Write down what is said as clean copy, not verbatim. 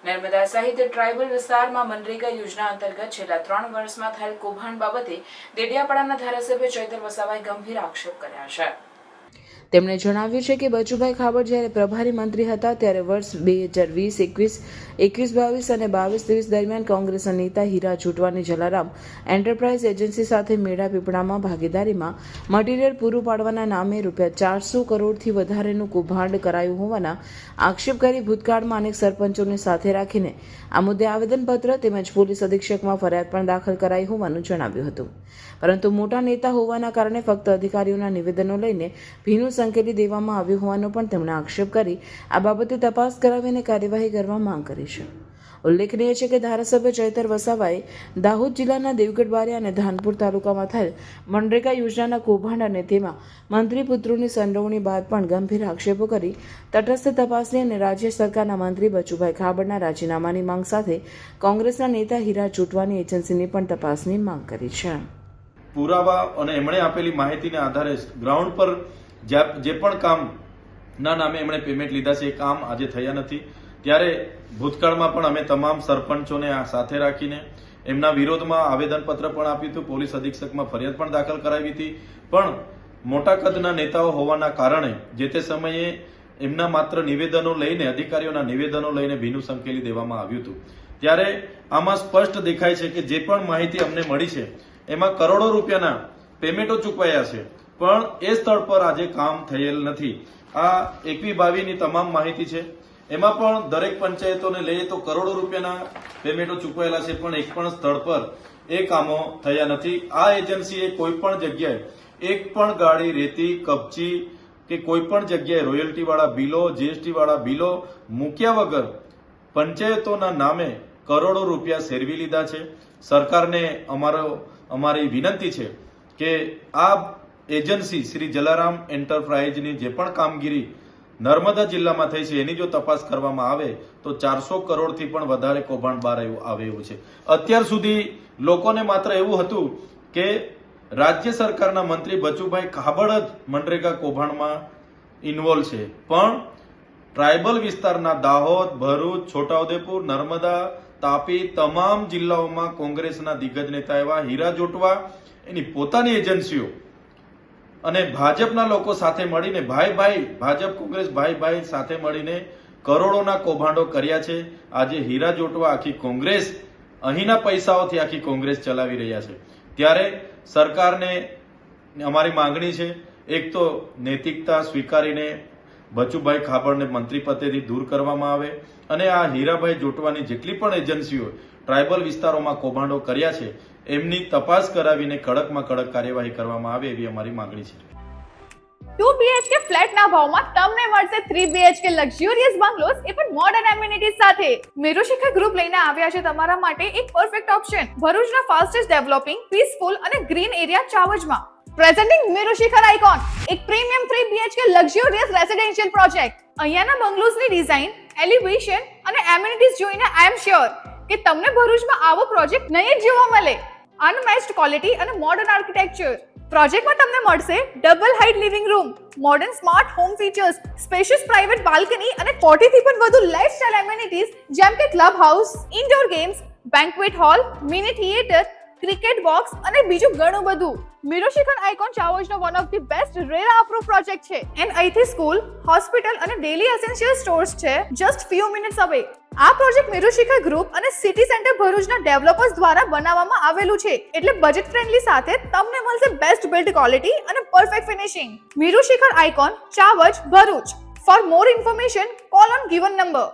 નર્મદા સહિત ટ્રાઇબલ વિસ્તારમાં મનરેગા યોજના અંતર્ગત છેલ્લા 3 વર્ષમાં થયેલ કૌભાંડ બાબતે દેડિયાપાડાના ધારાસભ્ય ચૈતર વસાવાએ ગંભીર આક્ષેપ કર્યા છે। તેમણે જણાવ્યું છે કે બચુભાઈ ખાબડ જ્યારે પ્રભારી મંત્રી હતા ત્યારે વર્ષ 2020-21, 21-22 અને 22-23 દરમિયાન કોંગ્રેસના નેતા હીરા જોટવાની જલારામ એન્ટરપ્રાઇઝ એજન્સી સાથે મેળા પીપળામાં ભાગીદારીમાં મટીરીયલ પૂરું પાડવાના નામે ₹400 કરોડથી વધારેનું કૌભાંડ કરાયું હોવાના આક્ષેપ કરી ભૂતકાળમાં અનેક સરપંચોને સાથે રાખીને આ મુદ્દે આવેદનપત્ર તેમજ પોલીસ અધિક્ષકમાં ફરિયાદ પણ દાખલ કરાઈ હોવાનું જણાવ્યું હતું, પરંતુ મોટા નેતા હોવાના કારણે ફક્ત અધિકારીઓના નિવેદનો લઈને ભીનું સંકેલી દેવામાં આવ્યું હોવાનો પણ તેમણે આક્ષેપ કરી આ બાબતે તપાસ કરાવીને કાર્યવાહી કરવા માંગ કરી છે। ઉલ્લેખનીય છે કે ધારાસભ્ય ચૈતર વસાવાએ દાહોદ જિલ્લાના દેવગઢ બારિયા અને ધાનપુર તાલુકામાં થયેલ મનરેગા યોજનાના કૌભાંડ અને તેમાં મંત્રી પુત્રોની સંડોવણી બાદ પણ ગંભીર આક્ષેપો કરી તટસ્થ તપાસની અને રાજ્ય સરકારના મંત્રી બચુભાઈ ખાબડના રાજીનામાની માંગ સાથે કોંગ્રેસના નેતા હીરા જોટવાની એજન્સીની પણ તપાસની માંગ કરી છે। પુરાવા અને એમણે આપેલી માહિતીના આધારે ગ્રાઉન્ડ પર જે પણ કામના નામે એમણે પેમેન્ટ લીધા છે એ કામ આજે થયા નથી, ત્યારે ભૂતકાળમાં પણ અમે તમામ સરપંચોને સાથે રાખીને એમના વિરોધમાં આવેદનપત્ર પણ આપ્યું હતું, પોલીસ અધિક્ષકમાં ફરિયાદ પણ દાખલ કરાવી હતી, પણ મોટા કદના નેતાઓ હોવાના કારણે જે તે સમયે એમના માત્ર નિવેદનો લઈને અધિકારીઓના નિવેદનો લઈને ભીનું સંકેલી દેવામાં આવ્યું હતું। ત્યારે આમાં સ્પષ્ટ દેખાય છે કે જે પણ માહિતી અમને મળી છે એમાં કરોડો રૂપિયાના પેમેન્ટો ચૂકવાયા છે, પણ એ સ્થળ પર આજે કામ થયેલ નથી। આ 21-22ની તમામ માહિતી છે, એમાં પણ દરેક પંચાયતોને લઈએ તો કરોડો રૂપિયાના પેમેન્ટો ચૂકવાયેલા છે, પણ એક પણ સ્થળ પર એ કામો થયા નથી। આ એજન્સીએ કોઈ પણ જગ્યાએ એક પણ ગાડી રેતી કપચી કે કોઈ પણ જગ્યાએ રોયલ્ટી વાળા બિલો જીએસટી વાળા બિલો મૂક્યા વગર પંચાયતોના નામે કરોડો રૂપિયા સેરવી લીધા છે। સરકારને અમારી વિનંતી છે કે આ એજન્સી શ્રી જલારામ એન્ટરપ્રાઇઝની જે પણ કામગીરી નર્મદા જિલ્લામાં થઈ છે એની જો તપાસ કરવામાં આવે તો 400 કરોડથી પણ વધારે કૌભાંડ બહાર આવે એવું છે। અત્યાર સુધી લોકોને માત્ર એવું હતું કે રાજ્ય સરકારના મંત્રી બચુભાઈ ખાબડ જ મનરેગા કૌભાંડમાં ઇન્વોલ્વ છે, પણ ટ્રાઇબલ વિસ્તારના દાહોદ, ભરૂચ, છોટાઉદેપુર, નર્મદા, તાપી તમામ જિલ્લાઓમાં કોંગ્રેસના દિગ્ગજ નેતા એવા હીરા જોટવા એની પોતાની એજન્સીઓ અને ભાજપના લોકો સાથે મળીને ભાજપ કોંગ્રેસ ભાઈ સાથે મળીને કરોડોના કૌભાંડો કર્યા છે। આજે હીરા જોટવા આખી કોંગ્રેસ અહીંના પૈસાઓથી આખી કોંગ્રેસ ચલાવી રહ્યા છે, ત્યારે સરકારને અમારી માંગણી છે એક તો નૈતિકતા સ્વીકારીને બચુભાઈ ખાબડને મંત્રી પદેથી દૂર કરવામાં આવે અને આ હીરાભાઈ જોટવાની જેટલી પણ એજન્સીઓ ટ્રાઇબલ વિસ્તારોમાં કૌભાંડો કર્યા છે એમની તપાસ કરાવીને કડકમાં કડક કાર્યવાહી કરવામાં આવે એવી અમારી માંગણી છે। 2 BHK ફ્લેટના ભાવમાં તમને મળશે 3 BHK લક્ઝરિયસ બંગલોઝ એ પણ મોડર્ન એમિનિટીઝ સાથે। મેરુશિખર ગ્રુપ લઈને આવ્યા છે તમારા માટે એક પરફેક્ટ ઓપ્શન ભરૂચના ફાસ્ટેસ્ટ ડેવલપિંગ પીસફુલ અને ગ્રીન એરિયા ચાવજમાં। પ્રેઝન્ટિંગ મેરુશિખર આઇકોન એક premium 3 BHK luxurious residential project. અહીંયાના બંગલોઝની ડિઝાઇન, એલિવેશન અને એમિનિટીઝ જોઈને આઈ એમ શ્યોર કે તમને ભરૂચમાં આવો પ્રોજેક્ટ નહીં જ જોવા મળે। અનમેચ્ડ ક્વોલિટી અને મોડર્ન આર્કિટેક્ચર પ્રોજેક્ટમાં તમને મળશે double height living room, modern smart home features, spacious private balcony અને 40 થી પણ વધુ લાઇફસ્ટાઇલ એમિનિટીઝ જેમ કે club house, indoor games, banquet hall, mini theatre, cricket box અને બીજું ઘણું બધું। મેરુશિખર આઇકોન ચાવજનો one of the best RERA approve project છે એન્ડ અહીંથી સ્કૂલ, હોસ્પિટલ અને ડેલી એસેન્શિયલ સ્ટોર્સ છે જસ્ટ ફ્યુ મિનિટ્સ અવે। આ પ્રોજેક્ટ મેરુશિખર ગ્રુપ અને સિટી સેન્ટર ભરૂચના ડેવલપર્સ દ્વારા બનાવવામાં આવેલું છે, એટલે બજેટ ફ્રેન્ડલી સાથે તમને મળશે બેસ્ટ બિલ્ડ ક્વોલિટી અને perfect finishing. Merushikhar icon Chavaj Bharuch. For more information call on given number.